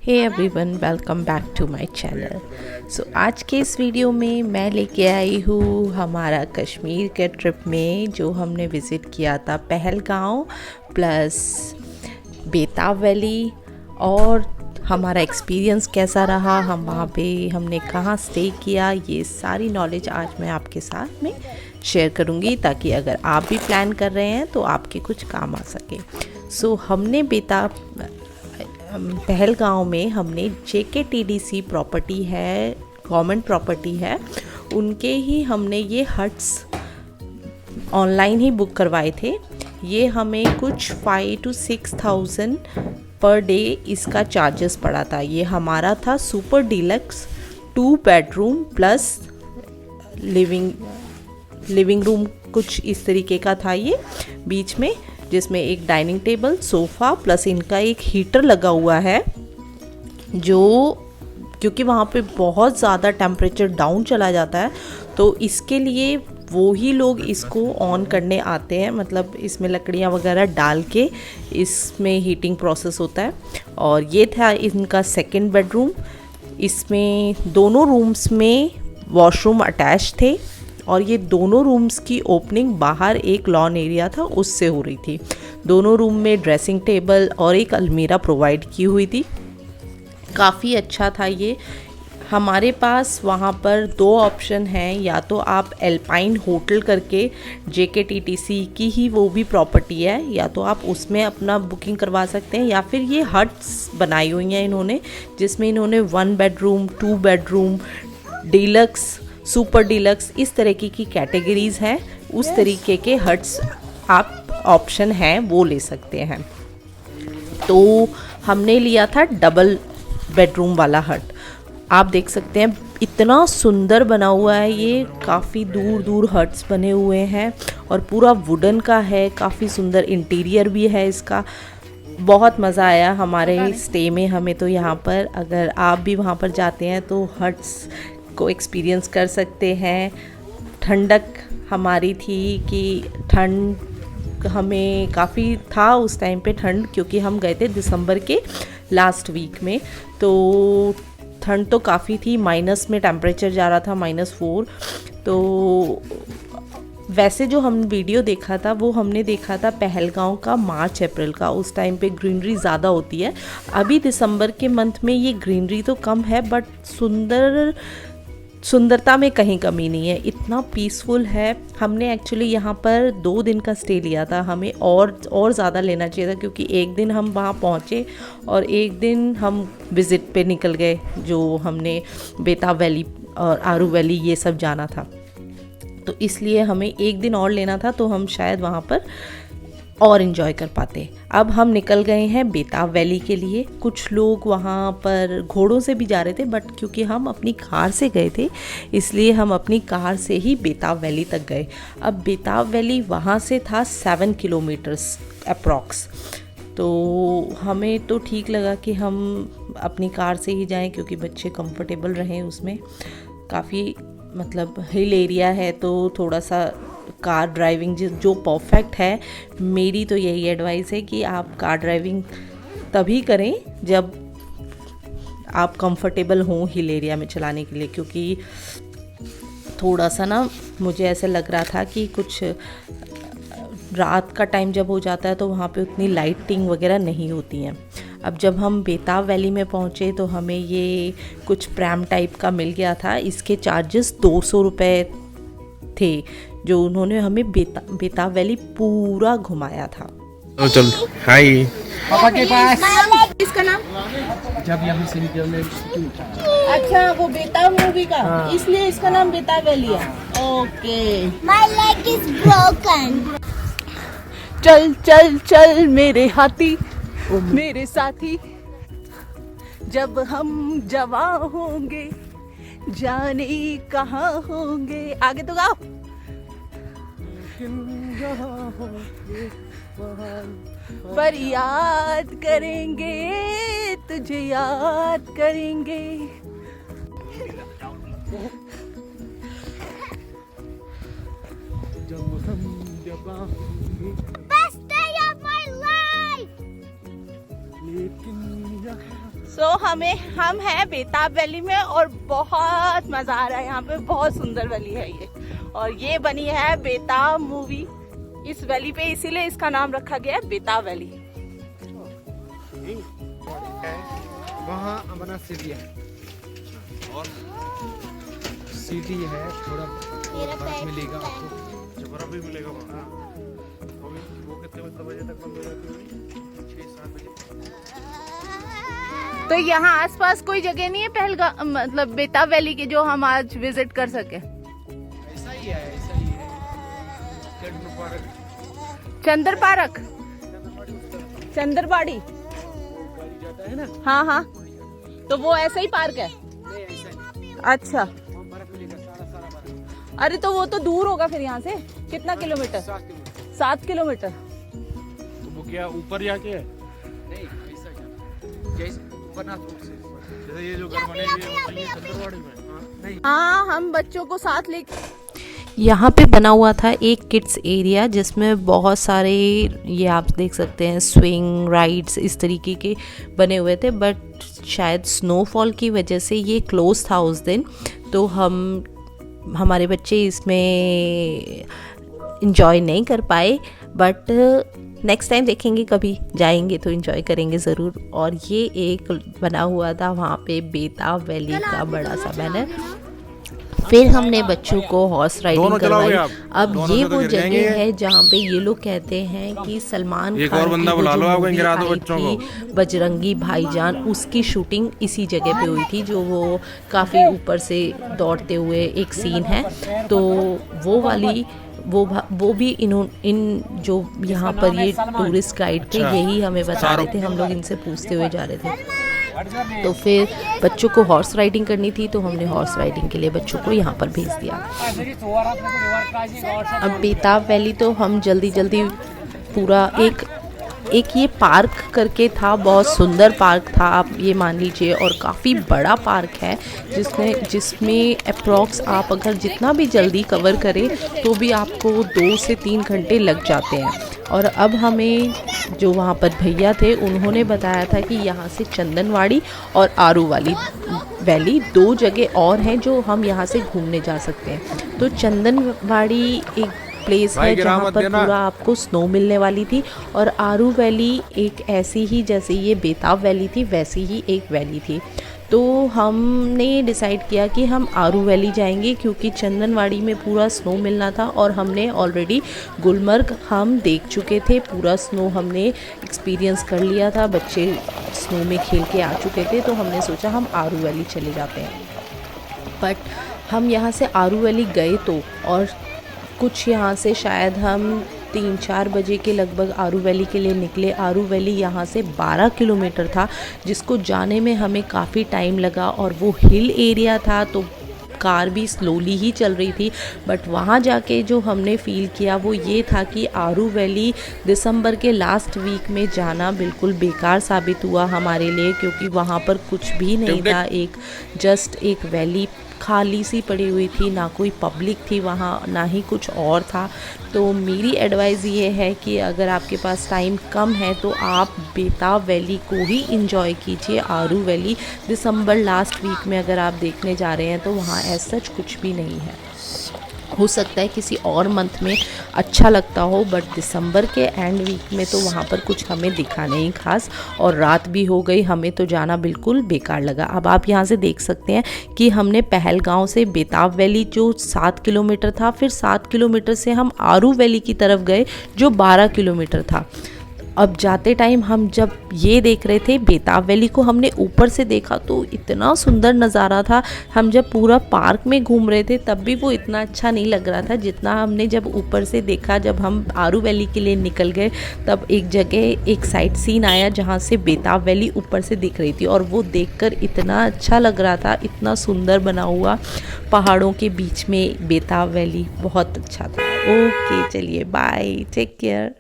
Hey everyone, welcome back to my channel. So आज के इस वीडियो में मैं लेके आई हूँ हमारा कश्मीर के ट्रिप में जो हमने विज़िट किया था पहलगांव प्लस बेताब वैली, और हमारा एक्सपीरियंस कैसा रहा, हम वहाँ पे हमने कहाँ स्टे किया, ये सारी नॉलेज आज मैं आपके साथ में शेयर करूँगी ताकि अगर आप भी प्लान कर रहे हैं तो आपके कुछ काम आ सके। सो हमने बेताब पहलगांव में हमने JKTDC प्रॉपर्टी है, गवर्नमेंट प्रॉपर्टी है, उनके ही हमने ये हट्स ऑनलाइन ही बुक करवाए थे। ये हमें कुछ 5 to 6,000 पर डे इसका चार्जेस पड़ा था। ये हमारा था super deluxe 2 bedroom plus living room, कुछ इस तरीके का था ये बीच में, जिसमें एक डाइनिंग टेबल, सोफ़ा प्लस इनका एक हीटर लगा हुआ है, जो क्योंकि वहाँ पे बहुत ज़्यादा टेम्परेचर डाउन चला जाता है तो इसके लिए वो ही लोग इसको ऑन करने आते हैं, मतलब इसमें लकड़ियाँ वगैरह डाल के इसमें हीटिंग प्रोसेस होता है। और ये था इनका सेकंड बेडरूम। इसमें दोनों रूम्स में वॉशरूम अटैच थे और ये दोनों रूम्स की ओपनिंग बाहर एक लॉन एरिया था उससे हो रही थी। दोनों रूम में ड्रेसिंग टेबल और एक अलमीरा प्रोवाइड की हुई थी। काफ़ी अच्छा था ये। हमारे पास वहाँ पर 2 ऑप्शन हैं, या तो आप एल्पाइन होटल करके JKTDC की ही वो भी प्रॉपर्टी है, या तो आप उसमें अपना बुकिंग करवा सकते हैं, या फिर ये हट्स बनाई हुई हैं इन्होंने, जिसमें इन्होंने 1 bedroom 2 bedroom deluxe super deluxe इस तरीके की कैटेगरीज हैं। उस तरीके के हट्स आप ऑप्शन हैं वो ले सकते हैं। तो हमने लिया था डबल बेडरूम वाला हट। आप देख सकते हैं इतना सुंदर बना हुआ है ये, काफ़ी दूर दूर हट्स बने हुए हैं और पूरा वुडन का है, काफ़ी सुंदर इंटीरियर भी है इसका। बहुत मज़ा आया हमारे स्टे में हमें तो यहाँ पर। अगर आप भी वहाँ पर जाते हैं तो हट्स को एक्सपीरियंस कर सकते हैं। ठंडक हमारी थी कि ठंड हमें काफ़ी था उस टाइम पे ठंड, क्योंकि हम गए थे दिसंबर के लास्ट वीक में, तो ठंड तो काफ़ी थी, माइनस में टेम्परेचर जा रहा था, -4। तो वैसे जो हम वीडियो देखा था वो हमने देखा था पहलगांव का मार्च अप्रैल का, उस टाइम पे ग्रीनरी ज़्यादा होती है। अभी दिसंबर के मंथ में ये ग्रीनरी तो कम है बट सुंदरता में कहीं कमी नहीं है, इतना पीसफुल है। हमने एक्चुअली यहाँ पर 2 दिन का स्टे लिया था, हमें और ज़्यादा लेना चाहिए था, क्योंकि एक दिन हम वहाँ पहुँचे और एक दिन हम विज़िट पे निकल गए, जो हमने बेताब वैली और आरू वैली ये सब जाना था, तो इसलिए हमें एक दिन और लेना था, तो हम शायद वहाँ पर और इन्जॉय कर पाते। अब हम निकल गए हैं बेताब वैली के लिए। कुछ लोग वहाँ पर घोड़ों से भी जा रहे थे, बट क्योंकि हम अपनी कार से गए थे इसलिए हम अपनी कार से ही बेताब वैली तक गए। अब बेताब वैली वहाँ से था 7 किलोमीटर्स अप्रॉक्स, तो हमें तो ठीक लगा कि हम अपनी कार से ही जाएं, क्योंकि बच्चे कंफर्टेबल रहें उसमें। काफ़ी मतलब हिल एरिया है तो थोड़ा सा कार ड्राइविंग जो परफेक्ट है, मेरी तो यही एडवाइस है कि आप कार ड्राइविंग तभी करें जब आप कंफर्टेबल हों हिल एरिया में चलाने के लिए, क्योंकि थोड़ा सा ना मुझे ऐसा लग रहा था कि कुछ रात का टाइम जब हो जाता है तो वहाँ पे उतनी लाइटिंग वगैरह नहीं होती हैं। अब जब हम बेताब वैली में पहुँचे तो हमें ये कुछ प्रैम टाइप का मिल गया था। इसके चार्जेस 200 रुपये थे, जो उन्होंने हमें बेताब वैली पूरा घुमाया था। चल हाय पापा के पास। इसका नाम जब यहाँ से अच्छा वो बेताब मूवी का, इसलिए इसका नाम बेताब वैली है। Okay. My leg is broken. चल चल चल मेरे हाथी मेरे साथी, जब हम जवां होंगे जाने कहाँ होंगे। आगे तो गाओ। पर याद करेंगे तुझे याद करेंगे। Best day of my life. हम हैं बेताब वैली में और बहुत मजा आ रहा है यहाँ पे। बहुत सुंदर वैली है ये, और ये बनी है बेताब मूवी इस वैली पे, इसीलिए इसका नाम रखा गया है बेताब वैली। वहाँ अमरनाथ सीढ़ी है और सीढ़ी है, थोड़ा बर्फ मिलेगा आपको। बर्फ भी मिलेगा वहाँ। वो कितने बजे तक बंद हो जाती है? 6-7 बजे। तो यहाँ आसपास कोई जगह नहीं है पहलगाम मतलब बेताब वैली की जो हम आज विजिट कर सके? ऐसा ही है, ऐसा ही है। चंदर पार्क, चंदरबाड़ी जाता है ना, हाँ हाँ, तो वो ऐसा ही पार्क है? नहीं ऐसा नहीं, अच्छा, वहाँ बर्फ मिलेगा, सारा बर्फ। अरे तो वो तो दूर होगा फिर यहाँ से, कितना किलोमीटर? 7 किलोमीटर। 7 किलोमीटर। तो वो क्या ऊपर जाके है? नहीं ऐसा जाना, जैसे अमरनाथ रोड से जैसे ये जो घर बने हुए हैं चंद्रवाड़ी में? नहीं। हाँ, हम बच्चों को साथ लेके यहाँ पे बना हुआ था एक किड्स एरिया जिसमें बहुत सारे, ये आप देख सकते हैं, स्विंग राइड्स इस तरीके के बने हुए थे, बट शायद स्नोफॉल की वजह से ये क्लोज था उस दिन, तो हमारे बच्चे इसमें इंजॉय नहीं कर पाए। बट नेक्स्ट टाइम देखेंगे, कभी जाएंगे तो इंजॉय करेंगे ज़रूर। और ये एक बना हुआ था वहाँ पे बेताब वैली का बड़ा सा बैनर। फिर हमने बच्चों को हॉर्स राइडिंग करवाई। अब ये वो जगह है जहाँ पे ये लोग कहते हैं कि सलमान खान की बजरंगी भाईजान, उसकी शूटिंग इसी जगह पे हुई थी, जो वो काफ़ी ऊपर से दौड़ते हुए एक सीन है, तो वो वाली वो भी इन जो यहाँ पर ये टूरिस्ट गाइड थे यही हमें बता रहे थे, हम लोग इनसे पूछते हुए जा रहे थे। तो फिर बच्चों को हॉर्स राइडिंग करनी थी, तो हमने हॉर्स राइडिंग के लिए बच्चों को यहाँ पर भेज दिया। अब बेताब वैली तो हम जल्दी पूरा एक ये पार्क करके था, बहुत सुंदर पार्क था आप ये मान लीजिए, और काफ़ी बड़ा पार्क है जिसमें अप्रॉक्स आप अगर जितना भी जल्दी कवर करें तो भी आपको 2 से 3 घंटे लग जाते हैं। और अब हमें जो वहाँ पर भैया थे उन्होंने बताया था कि यहाँ से चंदनवाड़ी और आरू वाली वैली 2 जगह और हैं जो हम यहाँ से घूमने जा सकते हैं। तो चंदनवाड़ी एक प्लेस है जहाँ पर पूरा आपको स्नो मिलने वाली थी, और आरू वैली एक ऐसी ही, जैसे ये बेताब वैली थी वैसी ही एक वैली थी। तो हमने डिसाइड किया कि हम आरू वैली जाएंगे क्योंकि चंदनवाड़ी में पूरा स्नो मिलना था, और हमने ऑलरेडी गुलमर्ग हम देख चुके थे, पूरा स्नो हमने एक्सपीरियंस कर लिया था, बच्चे स्नो में खेल के आ चुके थे, तो हमने सोचा हम आरू वैली चले जाते हैं। बट हम यहाँ से आरू वैली गए तो, और कुछ यहाँ से शायद हम 3-4 बजे के लगभग आरू वैली के लिए निकले। आरू वैली यहाँ से 12 किलोमीटर था, जिसको जाने में हमें काफ़ी टाइम लगा, और वो हिल एरिया था तो कार भी स्लोली ही चल रही थी। बट वहाँ जाके जो हमने फ़ील किया वो ये था कि आरू वैली दिसंबर के लास्ट वीक में जाना बिल्कुल बेकार साबित हुआ हमारे लिए, क्योंकि वहाँ पर कुछ भी नहीं था, जस्ट एक वैली खाली सी पड़ी हुई थी, ना कोई पब्लिक थी वहाँ, ना ही कुछ और था। तो मेरी एडवाइस ये है कि अगर आपके पास टाइम कम है तो आप बेताब वैली को ही इंजॉय कीजिए। आरू वैली दिसंबर लास्ट वीक में अगर आप देखने जा रहे हैं तो वहाँ ऐसा कुछ भी नहीं है। हो सकता है किसी और मंथ में अच्छा लगता हो, बट दिसंबर के एंड वीक में तो वहाँ पर कुछ हमें दिखा नहीं खास, और रात भी हो गई, हमें तो जाना बिल्कुल बेकार लगा। अब आप यहाँ से देख सकते हैं कि हमने पहलगांव से बेताब वैली जो 7 किलोमीटर था, फिर 7 किलोमीटर से हम आरू वैली की तरफ गए जो 12 किलोमीटर था। अब जाते टाइम हम जब ये देख रहे थे बेताब वैली को, हमने ऊपर से देखा तो इतना सुंदर नज़ारा था। हम जब पूरा पार्क में घूम रहे थे तब भी वो इतना अच्छा नहीं लग रहा था जितना हमने जब ऊपर से देखा। जब हम आरू वैली के लिए निकल गए तब एक जगह एक साइड सीन आया जहाँ से बेताब वैली ऊपर से दिख रही थी, और वो देखकर इतना अच्छा लग रहा था, इतना सुंदर बना हुआ पहाड़ों के बीच में बेताब वैली, बहुत अच्छा था। ओके, चलिए बाय, टेक केयर।